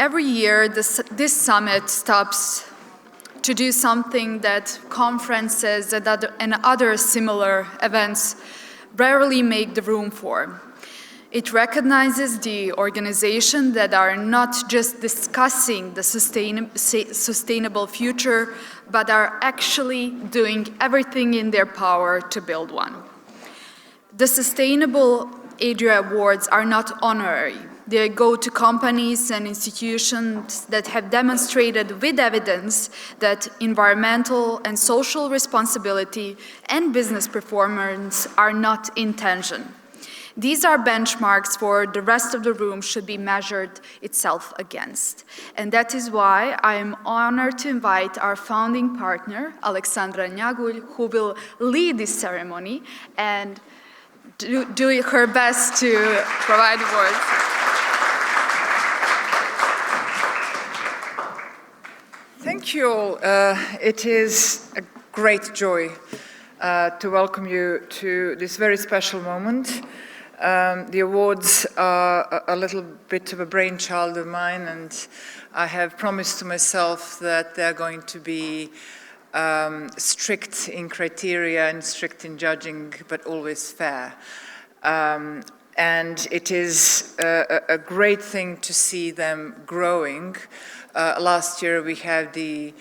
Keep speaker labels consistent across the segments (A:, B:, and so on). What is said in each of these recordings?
A: every year, this summit stops to do something that conferences and other similar events rarely make the room for. It recognizes the organizations that are not just discussing the sustainable future, but are actually doing everything in their power to build one. The Sustainable Adria Awards are not honorary. They go to companies and institutions that have demonstrated with evidence that environmental and social responsibility and business performance are not in tension. These are benchmarks for the rest of the room should be measured itself against. And that is why I am honored to invite our founding partner, Aleksandra Njagulj, who will lead this ceremony and do her best to provide words.
B: Thank you all. It is a great joy to welcome you to this very special moment. The awards are a little bit of a brainchild of mine, and I have promised to myself that they're going to be strict in criteria and strict in judging, but always fair. And it is a great thing to see them growing. Last year we had the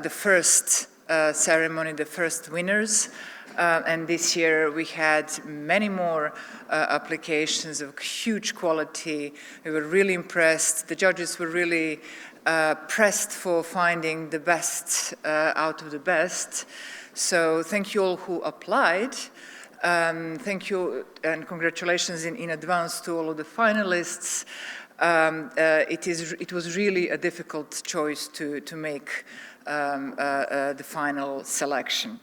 B: first ceremony, the first winners, and this year we had many more applications of huge quality. We were really impressed. The judges were really pressed for finding the best out of the best. So thank you all who applied. Thank you and congratulations in advance to all of the finalists. It was really a difficult choice to make the final selection.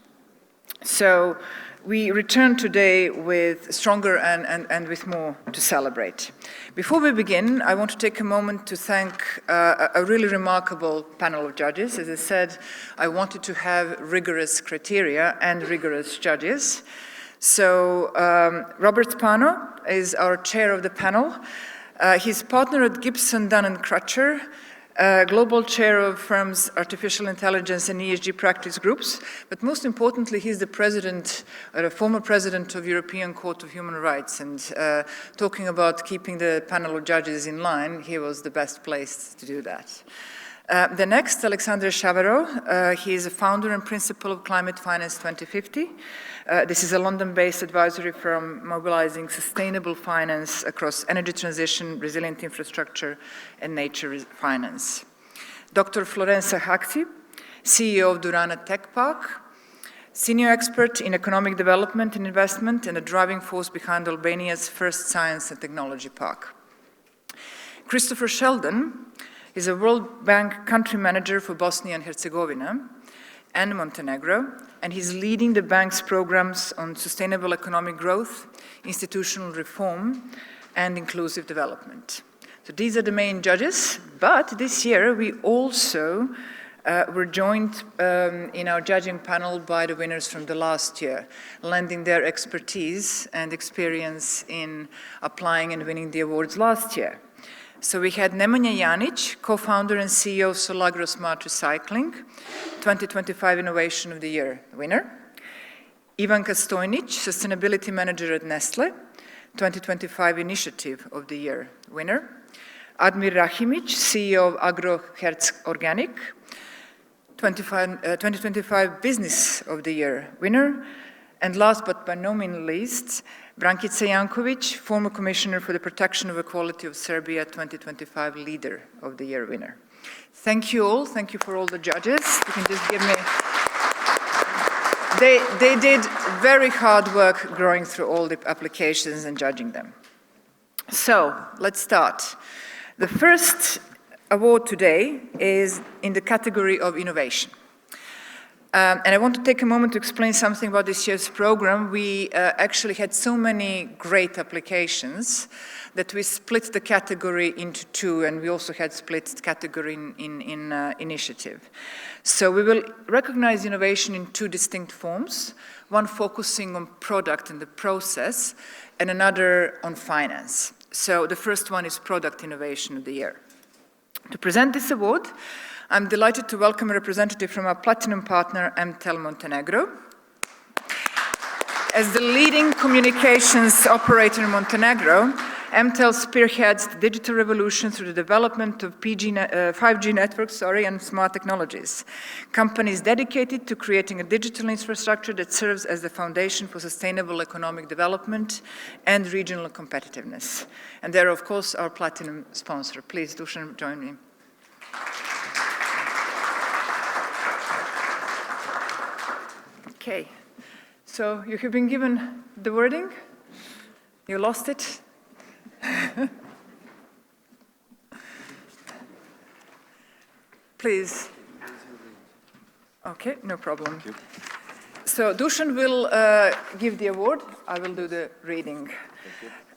B: So we return today with stronger and with more to celebrate. Before we begin, I want to take a moment to thank a really remarkable panel of judges. As I said, I wanted to have rigorous criteria and rigorous judges. So Robert Spano is our chair of the panel. He's partner at Gibson, Dunn & Crutcher, global chair of firms artificial intelligence and ESG practice groups, but most importantly, he's the president, or a former president of European Court of Human Rights, and talking about keeping the panel of judges in line, he was the best placed to do that. The next, Aleksandra Chavarro, he is a founder and principal of Climate Finance 2050. This is a London-based advisory firm mobilizing sustainable finance across energy transition, resilient infrastructure, and nature finance. Dr. Florenza Haxi, CEO of Durana Tech Park, senior expert in economic development and investment, and a driving force behind Albania's first science and technology park. Christopher Sheldon is a World Bank country manager for Bosnia and Herzegovina and Montenegro, and he's leading the bank's programs on sustainable economic growth, institutional reform, and inclusive development. So these are the main judges, but this year we also were joined in our judging panel by the winners from the last year, lending their expertise and experience in applying and winning the awards last year. So we had Nemanja Janić, co-founder and CEO of Solagro Smart Recycling, 2025 Innovation of the Year winner. Ivanka Stojnić, Sustainability Manager at Nestle, 2025 Initiative of the Year winner. Admir Rahimić, CEO of Agroherz Organic, 2025 Business of the Year winner. And last but by no means least, Brankica Janković, former Commissioner for the Protection of Equality of Serbia, 2025 Leader of the Year winner. Thank you all. Thank you for all the judges. You can just give me... They did very hard work going through all the applications and judging them. So let's start. The first award today is in the category of innovation. And I want to take a moment to explain something about this year's program. We actually had so many great applications that we split the category into two, and we also had split category in initiative. So we will recognize innovation in two distinct forms, one focusing on product and the process, and another on finance. So the first one is Product Innovation of the Year. To present this award, I'm delighted to welcome a representative from our platinum partner, MTEL Montenegro. As the leading communications operator in Montenegro, MTEL spearheads the digital revolution through the development of 5G networks and smart technologies. Companies dedicated to creating a digital infrastructure that serves as the foundation for sustainable economic development and regional competitiveness. And they're, of course, our platinum sponsor. Please, Dusan, join me. Okay. So you have been given the wording, you lost it. Please. Okay, no problem.
C: Thank you.
B: So Dusan will give the award, I will do the reading.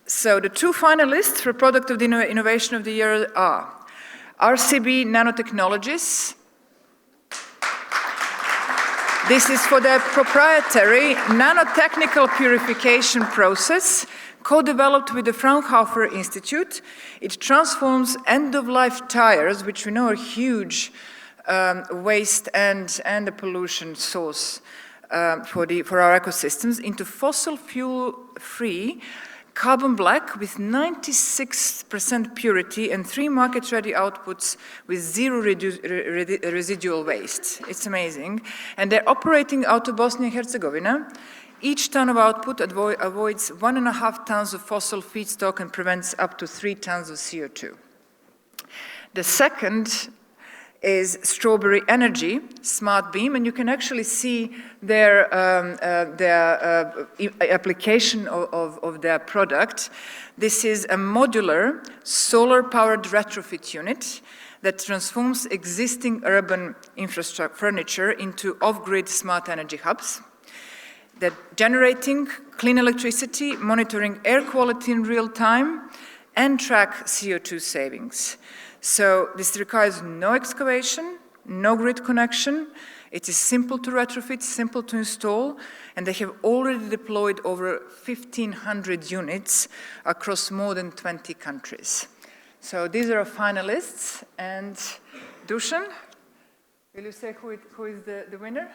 B: So the two finalists for Product of the Innovation of the Year are RCB Nanotechnologies. This is for their proprietary nanotechnical purification process, co-developed with the Fraunhofer Institute. It transforms end-of-life tires, which we know are huge waste and a pollution source for our ecosystems, into fossil fuel-free carbon black with 96% purity and 3 market-ready outputs with 0 residual waste. It's amazing. And they're operating out of Bosnia and Herzegovina. Each ton of output avoids 1.5 tons of fossil feedstock and prevents up to 3 tons of CO2. The second is Strawberry Energy Smart Beam, and you can actually see their application of their product. This is a modular solar-powered retrofit unit that transforms existing urban infrastructure furniture into off-grid smart energy hubs. They're generating clean electricity, monitoring air quality in real time, and track CO2 savings. So this requires no excavation, no grid connection. It is simple to retrofit, simple to install, and they have already deployed over 1,500 units across more than 20 countries. So these are our finalists, and Dusan, will you say who is the winner?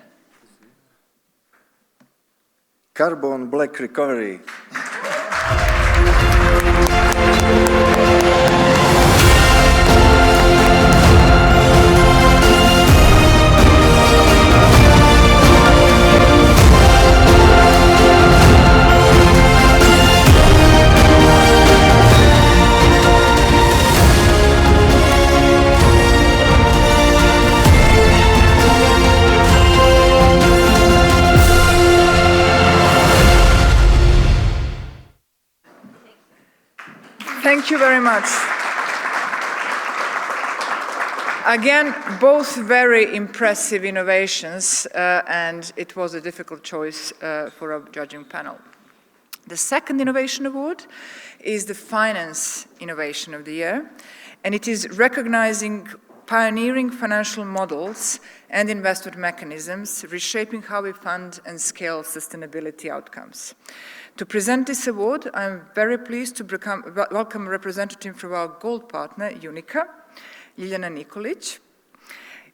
C: Carbon black recovery.
B: Thank you very much. Again, both very impressive innovations, and it was a difficult choice for our judging panel. The second innovation award is the Finance Innovation of the Year, and it is recognizing pioneering financial models and investment mechanisms, reshaping how we fund and scale sustainability outcomes. To present this award, I'm very pleased to welcome a representative from our gold partner, Unica, Ljiljana Nikolić.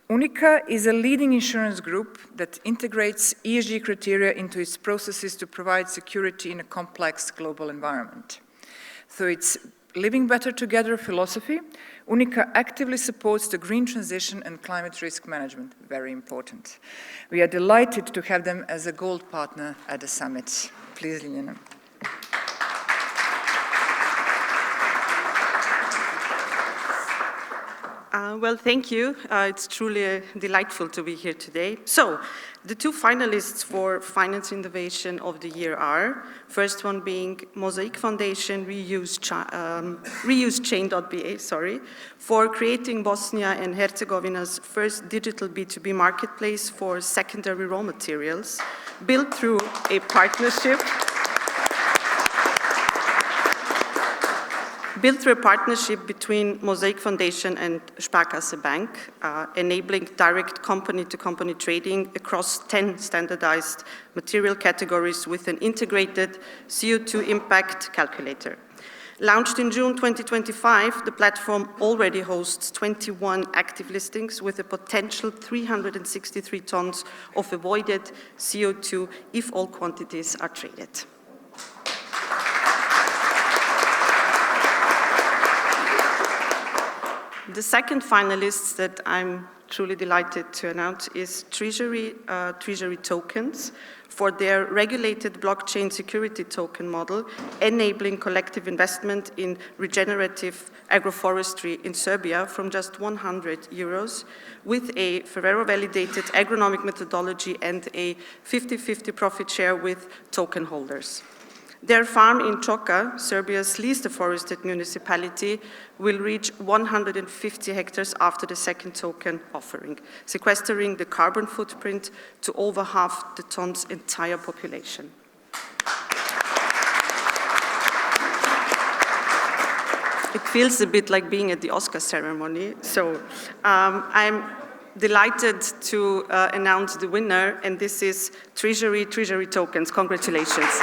B: Unica is a leading insurance group that integrates ESG criteria into its processes to provide security in a complex global environment. Through its Living Better Together philosophy, Unica actively supports the green transition and climate risk management, very important. We are delighted to have them as a gold partner at the summit. Please, Ljiljana.
D: Well, thank you. It's truly delightful to be here today. So, the two finalists for Finance Innovation of the Year are, first one being Mosaic Foundation ReuseChain.ba, for creating Bosnia and Herzegovina's first digital B2B marketplace for secondary raw materials, built through a partnership between Mosaic Foundation and Sparkasse Bank, enabling direct company-to-company trading across 10 standardized material categories with an integrated CO2 impact calculator. Launched in June 2025, the platform already hosts 21 active listings with a potential 363 tons of avoided CO2 if all quantities are traded. The second finalist that I'm truly delighted to announce is Treasury Tokens for their regulated blockchain security token model, enabling collective investment in regenerative agroforestry in Serbia from just 100 euros, with a Ferrero-validated agronomic methodology and a 50-50 profit share with token holders. Their farm in Čoka, Serbia's least forested municipality, will reach 150 hectares after the second token offering, sequestering the carbon footprint to over half the ton's entire population. It feels a bit like being at the Oscar ceremony, so I'm delighted to announce the winner, and this is Treasury Tokens. Congratulations.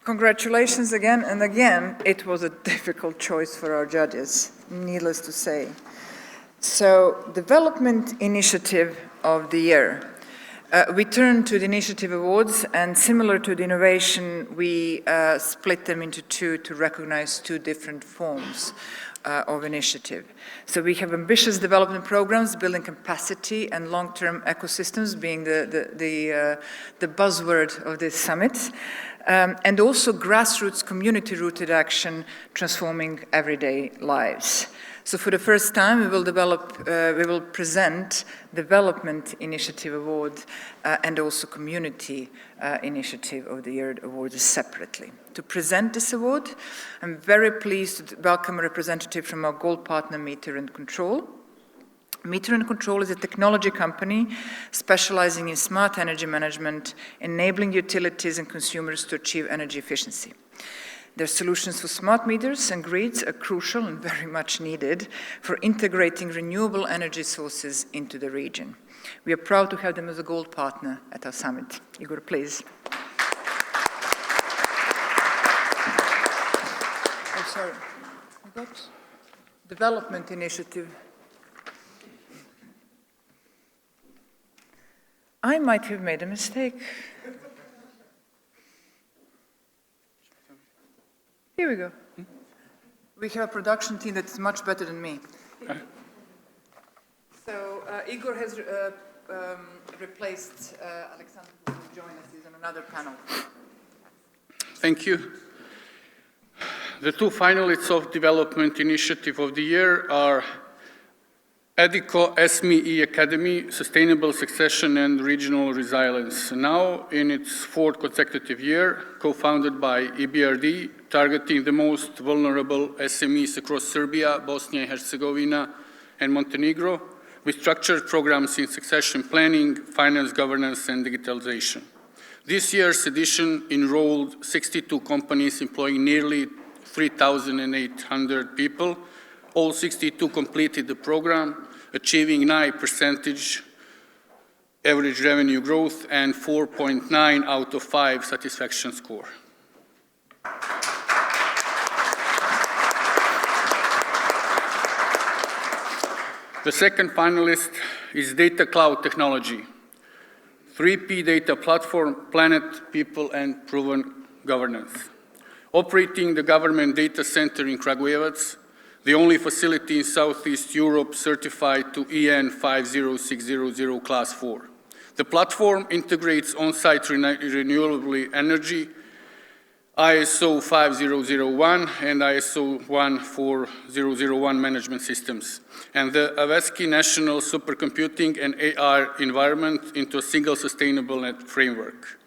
B: Congratulations again and again. It was a difficult choice for our judges, needless to say. So, Development Initiative of the Year. We turn to the Initiative Awards, and similar to the innovation, we split them into two to recognize two different forms of initiative. So we have ambitious development programs, building capacity and long-term ecosystems being the buzzword of this summit. And also grassroots, community-rooted action transforming everyday lives. So for the first time, we will present Development Initiative Award and also Community Initiative of the Year awards separately. To present this award, I'm very pleased to welcome a representative from our gold partner, Meter and Control. Meter and Control is a technology company specializing in smart energy management, enabling utilities and consumers to achieve energy efficiency. Their solutions for smart meters and grids are crucial and very much needed for integrating renewable energy sources into the region. We are proud to have them as a gold partner at our summit. Igor, please. Oh, sorry. We got Development Initiative. I might have made a mistake. Here we go. We have a production team that's much better than me. So Igor has replaced Aleksandra, who will join us. He's on another panel.
E: Thank you. The two finalists of Development Initiative of the Year are EDICO SME Academy, Sustainable Succession and Regional Resilience, now in its fourth consecutive year, co-founded by EBRD, targeting the most vulnerable SMEs across Serbia, Bosnia and Herzegovina, and Montenegro, with structured programs in succession planning, finance governance, and digitalization. This year's edition enrolled 62 companies employing nearly 3,800 people. All 62 completed the program, achieving 9% average revenue growth and 4.9 out of 5 satisfaction score. The second finalist is Data Cloud Technology, 3P data platform, planet, people, and proven governance. Operating the government data center in Kragujevac, the only facility in Southeast Europe certified to EN 50600 Class 4. The platform integrates on-site renewable energy, ISO 5001 and ISO 14001 management systems, and the Avesky National Supercomputing and AI environment into a single sustainable net framework.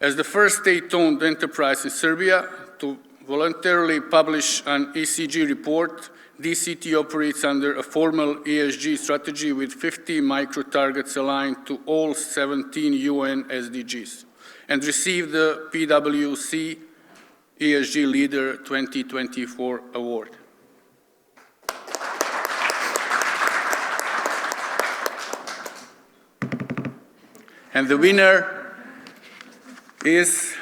E: As the first state-owned enterprise in Serbia to voluntarily publish an ECG report, DCT operates under a formal ESG strategy with 50 micro-targets aligned to all 17 UN SDGs, and received the PwC ESG Leader 2024 award. And the winner is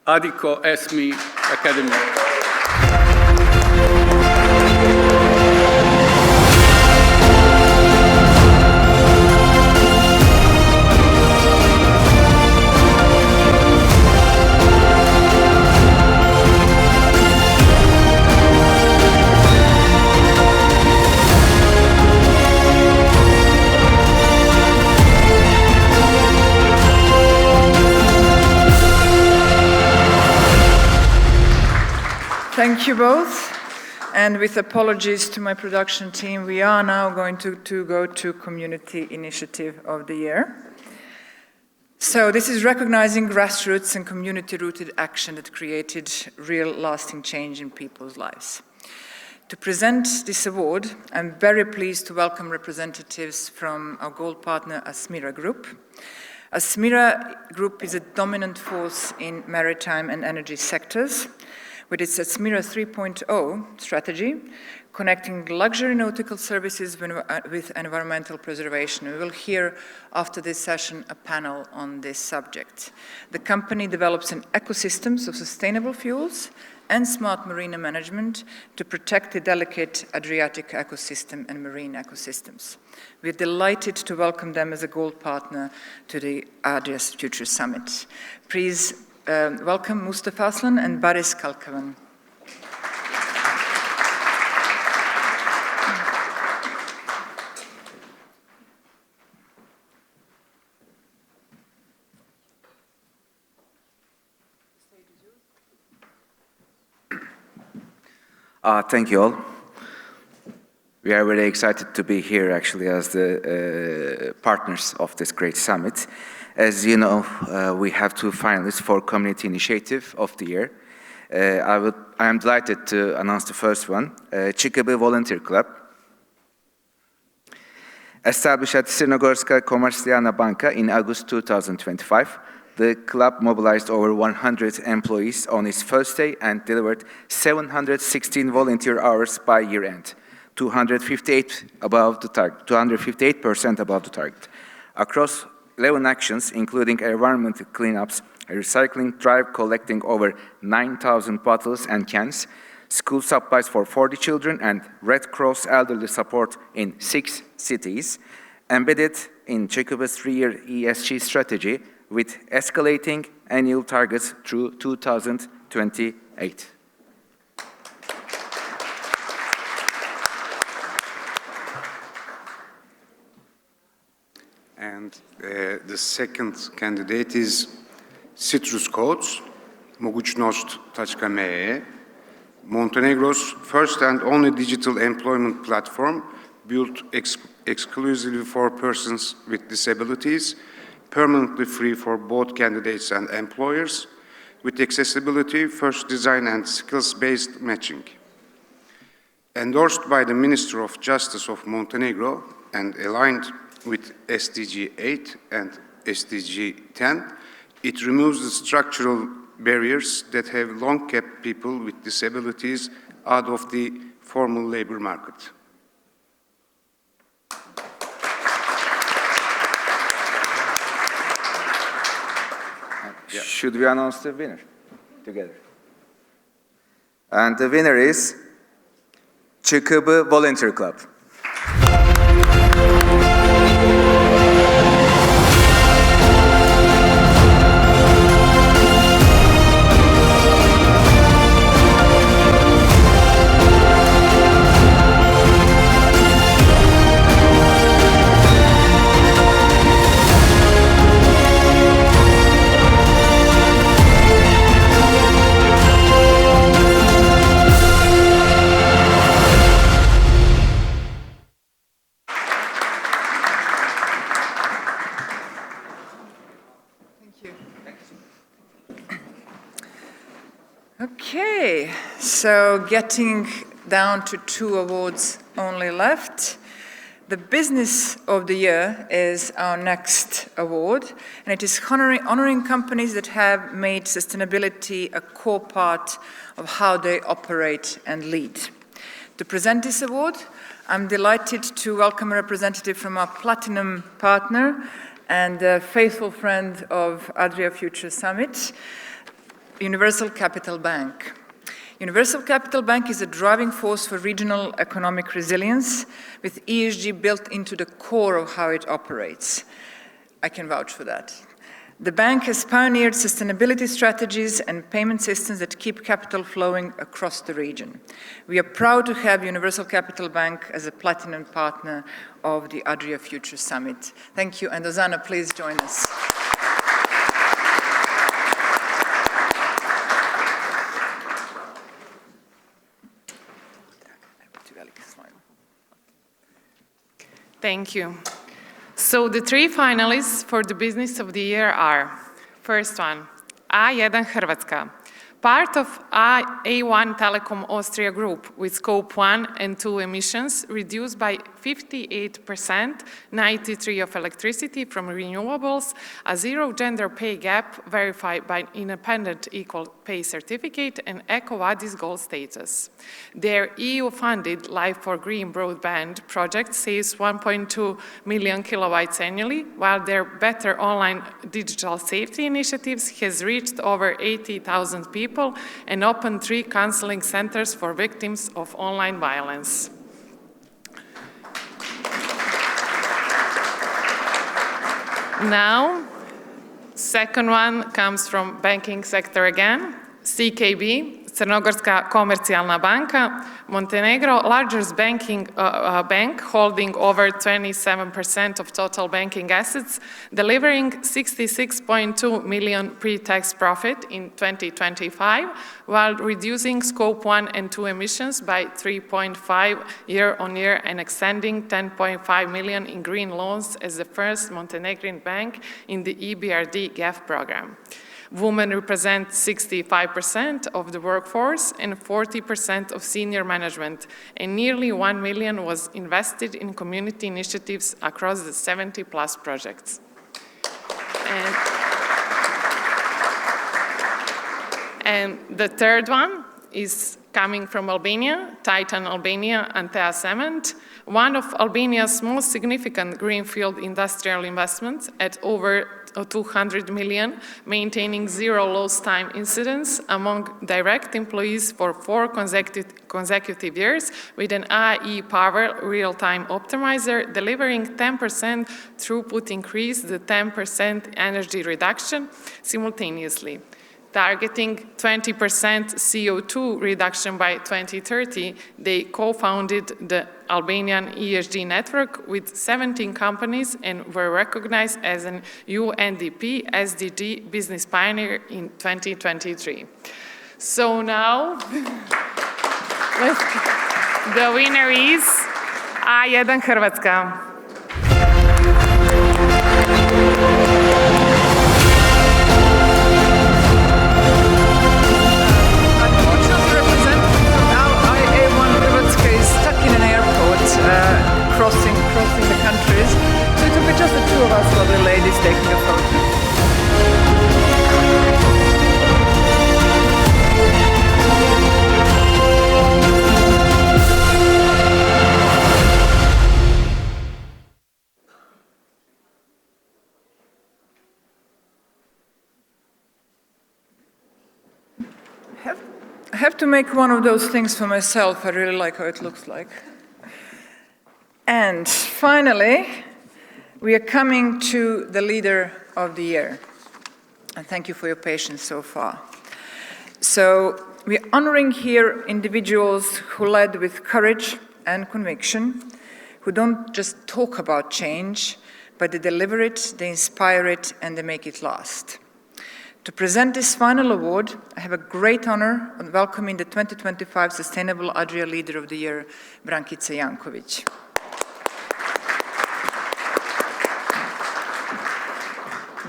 E: Adiko ESMI Academy.
B: Thank you both. And with apologies to my production team, we are now going to go to Community Initiative of the Year. So this is recognizing grassroots and community-rooted action that created real lasting change in people's lives. To present this award, I'm very pleased to welcome representatives from our gold partner, Asmira Group. Asmira Group is a dominant force in maritime and energy sectors, with its Asmira 3.0 strategy, connecting luxury nautical services with environmental preservation. We will hear after this session a panel on this subject. The company develops an ecosystems of sustainable fuels and smart marine management to protect the delicate Adriatic ecosystem and marine ecosystems. We're delighted to welcome them as a gold partner to the Adria's Future Summit. Please welcome Mustafa Aslan and Baris Kalkavan.
F: Thank you all. We are very excited to be here actually as the partners of this great summit. As you know, we have two finalists for Community Initiative of the Year. I am delighted to announce the first one, Chickaby Volunteer Club. Established at Sirnogorska Komercijalna Banka in August 2025, the club mobilized over 100 employees on its first day and delivered 716 volunteer hours by year end, 258% above the target. Across 11 actions, including environmental cleanups, a recycling drive collecting over 9,000 bottles and cans, school supplies for 40 children, and Red Cross elderly support in 6 cities, embedded in Chickaby's 3-year ESG strategy with escalating annual targets through 2028.
G: And the second candidate is Citrus Codes, Mogućnost Tačka.me, Montenegro's first and only digital employment platform built exclusively for persons with disabilities, permanently free for both candidates and employers, with accessibility, first design and skills-based matching. Endorsed by the Minister of Justice of Montenegro and aligned with SDG 8 and SDG 10, it removes the structural barriers that have long kept people with disabilities out of the formal labor market.
F: Should we announce the winner together? And the winner is Chickaby Volunteer Club.
B: So getting down to 2 awards only left. The Business of the Year is our next award, and it is honoring companies that have made sustainability a core part of how they operate and lead. To present this award, I'm delighted to welcome a representative from our Platinum partner and a faithful friend of Adria Future Summit, Universal Capital Bank. Universal Capital Bank is a driving force for regional economic resilience, with ESG built into the core of how it operates. I can vouch for that. The bank has pioneered sustainability strategies and payment systems that keep capital flowing across the region. We are proud to have Universal Capital Bank as a platinum partner of the Adria Future Summit. Thank you, and Ozana, please join us.
H: Thank you. So the 3 finalists for the Business of the Year are, first one, A1 Hrvatska, part of A1 Telekom Austria Group with Scope 1 and 2 emissions reduced by 58%, 93% of electricity from renewables, a zero gender pay gap verified by independent equal pay certificate, and EcoVadis gold status. Their EU-funded Life for Green broadband project saves 1.2 million kilowatts annually, while their Better Online Digital Safety initiatives has reached over 80,000 people and opened 3 counseling centers for victims of online violence. Now, second one comes from banking sector again, CKB, Crnogorska Komercijalna Banka, Montenegro, largest bank holding over 27% of total banking assets, delivering 66.2 million pre-tax profit in 2025, while reducing Scope 1 and 2 emissions by 3.5 year-on-year and extending 10.5 million in green loans as the first Montenegrin bank in the EBRD GAF program. Women represent 65% of the workforce and 40% of senior management, and nearly 1 million was invested in community initiatives across the 70+ projects. And the third one is coming from Albania, Titan Albania Antea Cement, one of Albania's most significant greenfield industrial investments at over 200 million, maintaining 0 lost time incidents among direct employees for 4 consecutive years with an AI power real-time optimizer, delivering 10% throughput increase, the 10% energy reduction simultaneously. Targeting 20% CO2 reduction by 2030, they co-founded the Albanian ESG network with 17 companies and were recognized as an UNDP SDG business pioneer in 2023. So now, the winner is A1 Hrvatska.
B: Crossing the countries. So it will be just the 2 of us lovely ladies taking a photo. I have to make one of those things for myself. I really like how it looks like. And finally, we are coming to the Leader of the Year. And thank you for your patience so far. So we are honoring here individuals who led with courage and conviction, who don't just talk about change, but they deliver it, they inspire it, and they make it last. To present this final award, I have a great honor of welcoming the 2025 Sustainable Adria Leader of the Year, Brankica Janković.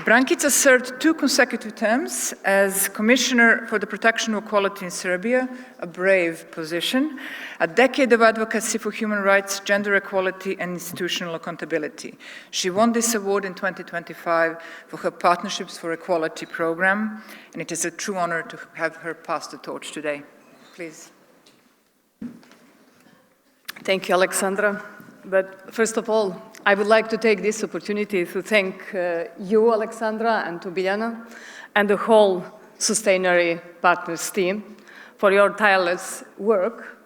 B: Brankica served 2 consecutive terms as Commissioner for the Protection of Equality in Serbia, a brave position, a decade of advocacy for human rights, gender equality, and institutional accountability. She won this award in 2025 for her Partnerships for Equality program, and it is a true honor to have her pass the torch today. Please.
I: Thank you, Aleksandra. But first of all, I would like to take this opportunity to thank you, Aleksandra, and to Biljana, and the whole Sustineri Partners team for your tireless work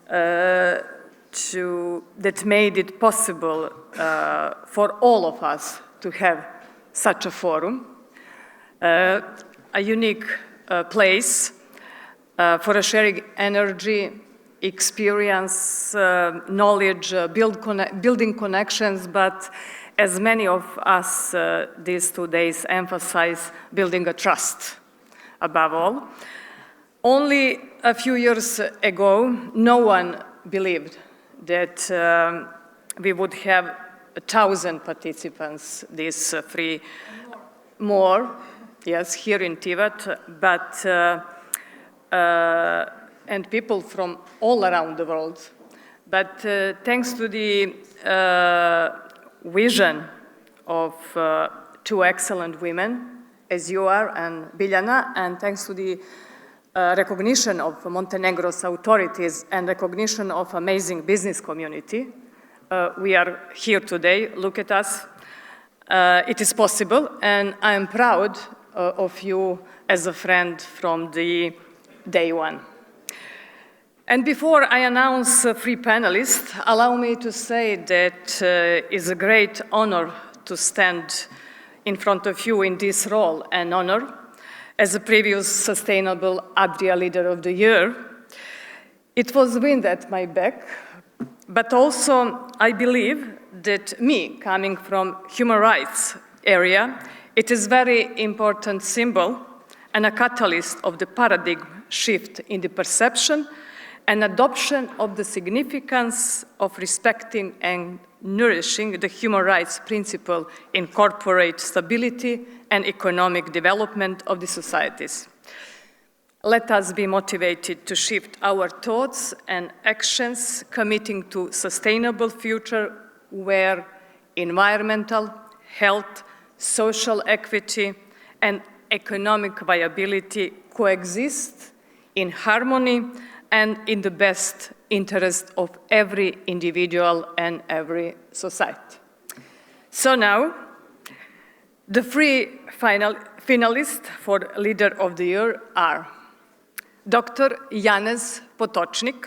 I: that made it possible for all of us to have such a forum, a unique place for sharing energy, experience, knowledge, building connections, but as many of us these 2 days emphasize, building a trust above all. Only a few years ago, no one believed that we would have 1,000 participants, these 3 more, yes, here in Tivat, but and people from all around the world. But thanks to the vision of 2 excellent women, as you are and Biljana, and thanks to the recognition of Montenegro's authorities and recognition of amazing business community, we are here today. Look at us. It is possible, and I am proud of you as a friend from the day one. And before I announce 3 panelists, allow me to say that it's a great honor to stand in front of you in this role, an honor as a previous Sustainable Adria Leader of the Year. It was wind at my back, but also I believe that me, coming from human rights area, it is very important symbol and a catalyst of the paradigm shift in the perception and adoption of the significance of respecting and nourishing the human rights principle in corporate stability and economic development of the societies. Let us be motivated to shift our thoughts and actions, committing to sustainable future where environmental, health, social equity, and economic viability coexist in harmony and in the best interest of every individual and every society. So now, the 3 finalists for Leader of the Year are Dr. Janez Potočnik,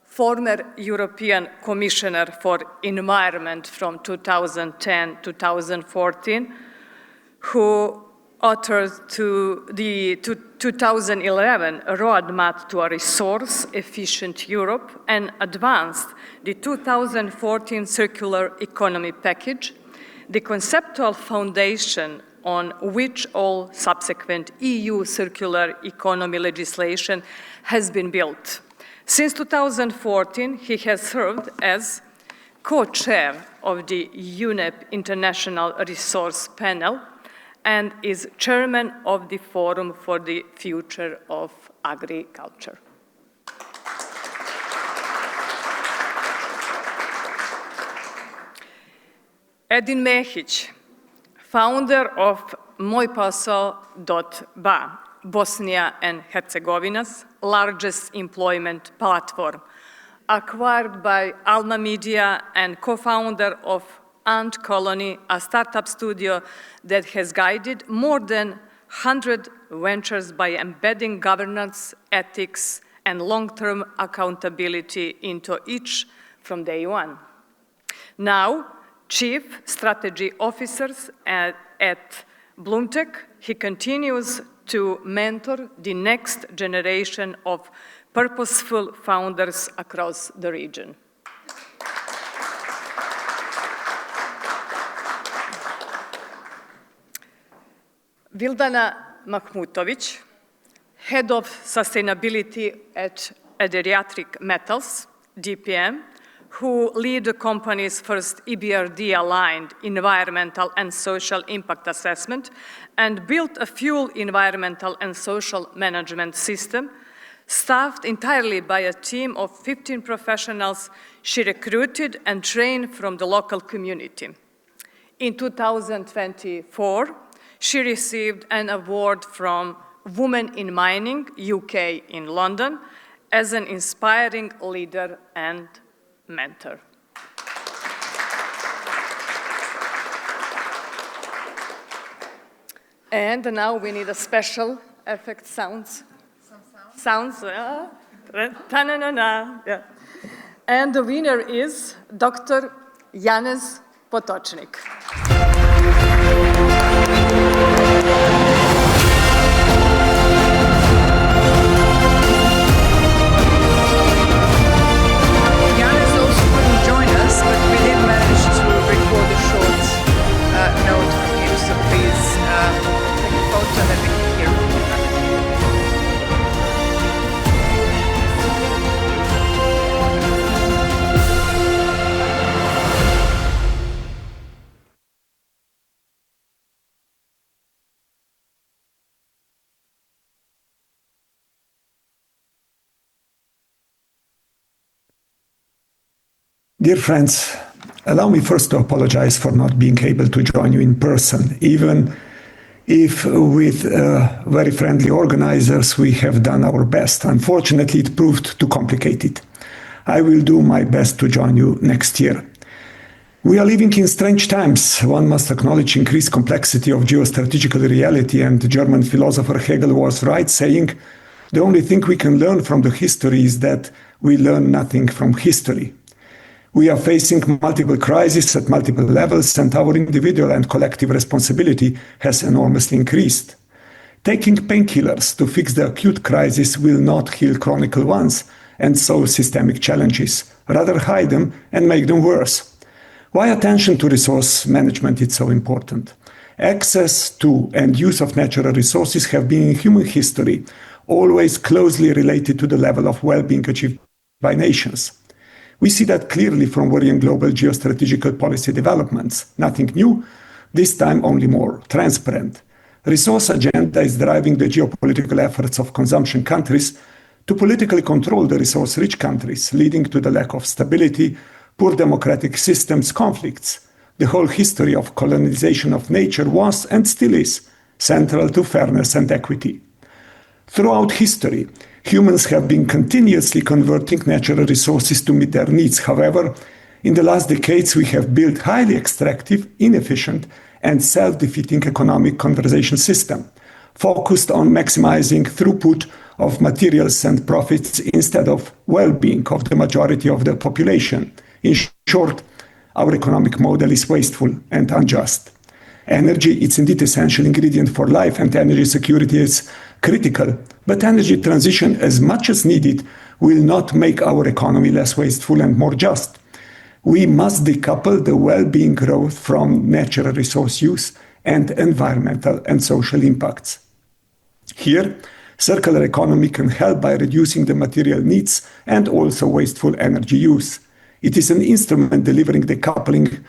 I: former European Commissioner for Environment from 2010 to 2014, who authored the 2011 roadmap to a resource-efficient Europe and advanced the 2014 Circular Economy Package, the conceptual foundation on which all subsequent EU circular economy legislation has been built. Since 2014, he has served as co-chair of the UNEP International Resource Panel and is chairman of the Forum for the Future of Agriculture. Edin Mehić, founder of mojposao.ba, Bosnia and Herzegovina's largest employment platform, acquired by Alma Media and co-founder of Ant Colony, a startup studio that has guided more than 100 ventures by embedding governance, ethics, and long-term accountability into each from day one. Now, Chief Strategy Officer at Bloomtech, he continues to mentor the next generation of purposeful founders across the region. Vildana Mahmutović, Head of Sustainability at Adriatic Metals, DPM, who lead the company's first EBRD-aligned environmental and social impact assessment and built a full environmental and social management system staffed entirely by a team of 15 professionals she recruited and trained from the local community. In 2024, she received an award from Women in Mining, UK in London, as an inspiring leader and mentor. And now we need a special effect sounds. Sounds, ta-na-na-na, yeah. And the winner is Dr. Janez Potočnik.
B: Janez also couldn't join us, but we did manage to record a short note from him, so please take a photo and then we can hear from him.
J: Dear friends, allow me first to apologize for not being able to join you in person, even if with very friendly organizers we have done our best. Unfortunately, it proved too complicated. I will do my best to join you next year. We are living in strange times. One must acknowledge increased complexity of geostrategical reality, and the German philosopher Hegel was right, saying, the only thing we can learn from the history is that we learn nothing from history. We are facing multiple crises at multiple levels, and our individual and collective responsibility has enormously increased. Taking painkillers to fix the acute crisis will not heal chronic ones and solve systemic challenges, rather hide them and make them worse. Why attention to resource management is so important? Access to and use of natural resources have been in human history always closely related to the level of well-being achieved by nations. We see that clearly from worrying global geostrategical policy developments. Nothing new, this time only more transparent. Resource agenda is driving the geopolitical efforts of consumption countries to politically control the resource-rich countries, leading to the lack of stability, poor democratic systems, conflicts. The whole history of colonization of nature was and still is central to fairness and equity. Throughout history, humans have been continuously converting natural resources to meet their needs. However, in the last decades, we have built highly extractive, inefficient, and self-defeating economic conservation system, focused on maximizing throughput of materials and profits instead of well-being of the majority of the population. In short, our economic model is wasteful and unjust. Energy is indeed an essential ingredient for life, and energy security is critical, but energy transition, as much as needed, will not make our economy less wasteful and more just. We must decouple the well-being growth from natural resource use and environmental and social impacts. Here, circular economy can help by reducing the material needs and also wasteful energy use. It is an instrument delivering decoupling,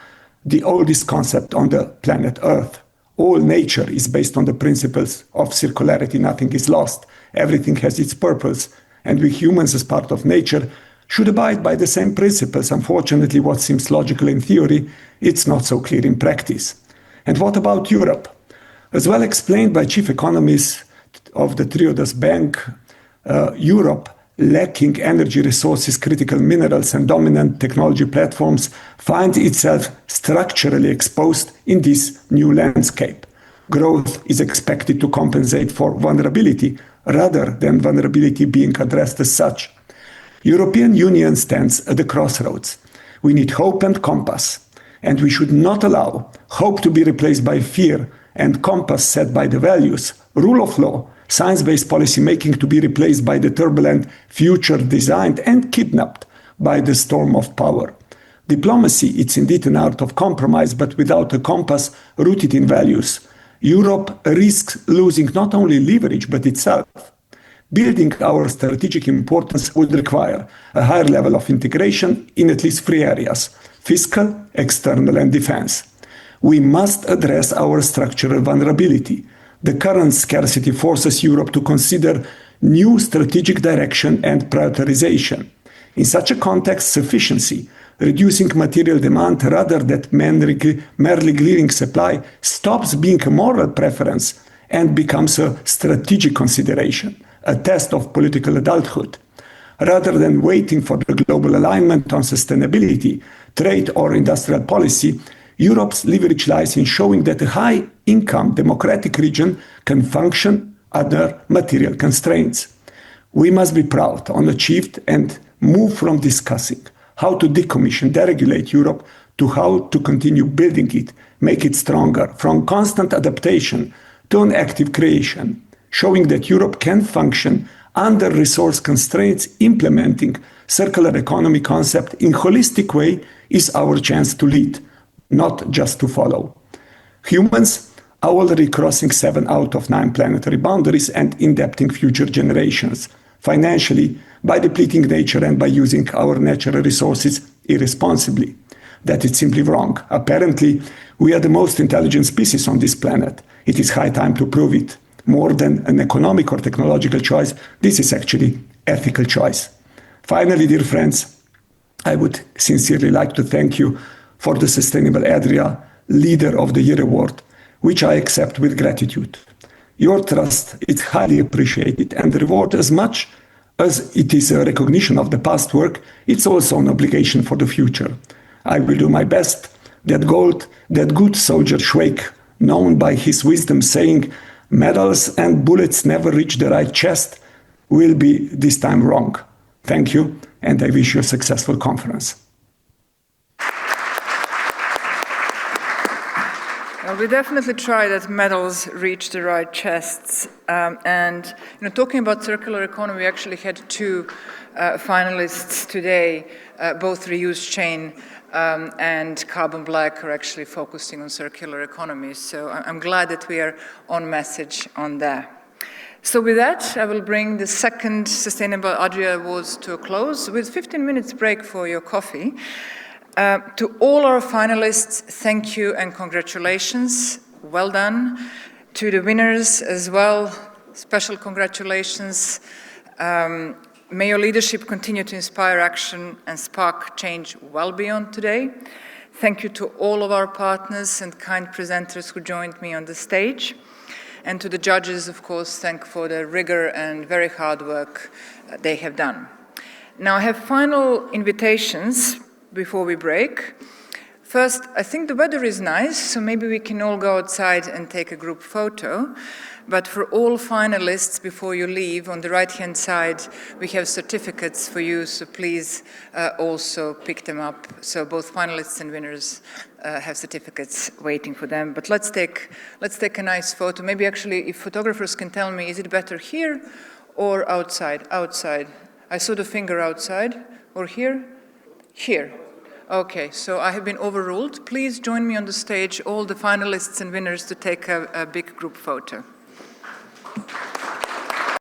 J: the oldest concept on the planet Earth. All nature is based on the principles of circularity. Nothing is lost. Everything has its purpose. And we humans, as part of nature, should abide by the same principles. Unfortunately, what seems logical in theory, it's not so clear in practice. And what about Europe? As well explained by chief economists of the Triodos Bank, Europe, lacking energy resources, critical minerals, and dominant technology platforms, finds itself structurally exposed in this new landscape. Growth is expected to compensate for vulnerability, rather than vulnerability being addressed as such. European Union stands at the crossroads. We need hope and compass, and we should not allow hope to be replaced by fear and compass set by the values, rule of law, science-based policy making to be replaced by the turbulent future designed and kidnapped by the storm of power. Diplomacy, it's indeed an art of compromise, but without a compass rooted in values. Europe risks losing not only leverage, but itself. Building our strategic importance would require a higher level of integration in at least 3 areas: fiscal, external, and defense. We must address our structural vulnerability. The current scarcity forces Europe to consider new strategic direction and prioritization. In such a context, sufficiency, reducing material demand rather than merely clearing supply, stops being a moral preference and becomes a strategic consideration, a test of political adulthood. Rather than waiting for the global alignment on sustainability, trade, or industrial policy, Europe's leverage lies in showing that a high-income democratic region can function under material constraints. We must be proud on achieved and move from discussing how to decommission, deregulate Europe to how to continue building it, make it stronger, from constant adaptation to an active creation, showing that Europe can function under resource constraints. Implementing circular economy concept in holistic way is our chance to lead, not just to follow. Humans are already crossing 7 out of 9 planetary boundaries and indebting future generations, financially, by depleting nature and by using our natural resources irresponsibly. That is simply wrong. Apparently, we are the most intelligent species on this planet. It is high time to prove it. More than an economic or technological choice, this is actually ethical choice. Finally, dear friends, I would sincerely like to thank you for the Sustainable Adria Leader of the Year Award, which I accept with gratitude. Your trust is highly appreciated and rewarded. As much as it is a recognition of the past work, it's also an obligation for the future. I will do my best. That good soldier Schweik, known by his wisdom, saying, "Medals and bullets never reach the right chest," will be this time wrong. Thank you, and I wish you a successful conference.
B: Well, we definitely try that medals reach the right chests. And talking about circular economy, we actually had 2 finalists today, both reuse chain and carbon black are actually focusing on circular economy. So I'm glad that we are on message on that. So with that, I will bring the second Sustainable Adria Awards to a close with 15 minutes break for your coffee. To all our finalists, thank you and congratulations. Well done. To the winners as well, special congratulations. May your leadership continue to inspire action and spark change well beyond today. Thank you to all of our partners and kind presenters who joined me on the stage. And to the judges, of course, thank for the rigor and very hard work they have done. Now I have final invitations before we break. First, I think the weather is nice, so maybe we can all go outside and take a group photo. But for all finalists, before you leave, on the right-hand side, we have certificates for you, so please also pick them up. So both finalists and winners have certificates waiting for them. But let's take a nice photo. Maybe actually, if photographers can tell me, is it better here or outside? Outside. I saw the finger outside. Or here? Here. Okay, so I have been overruled. Please join me on the stage, all the finalists and winners, to take a big group photo.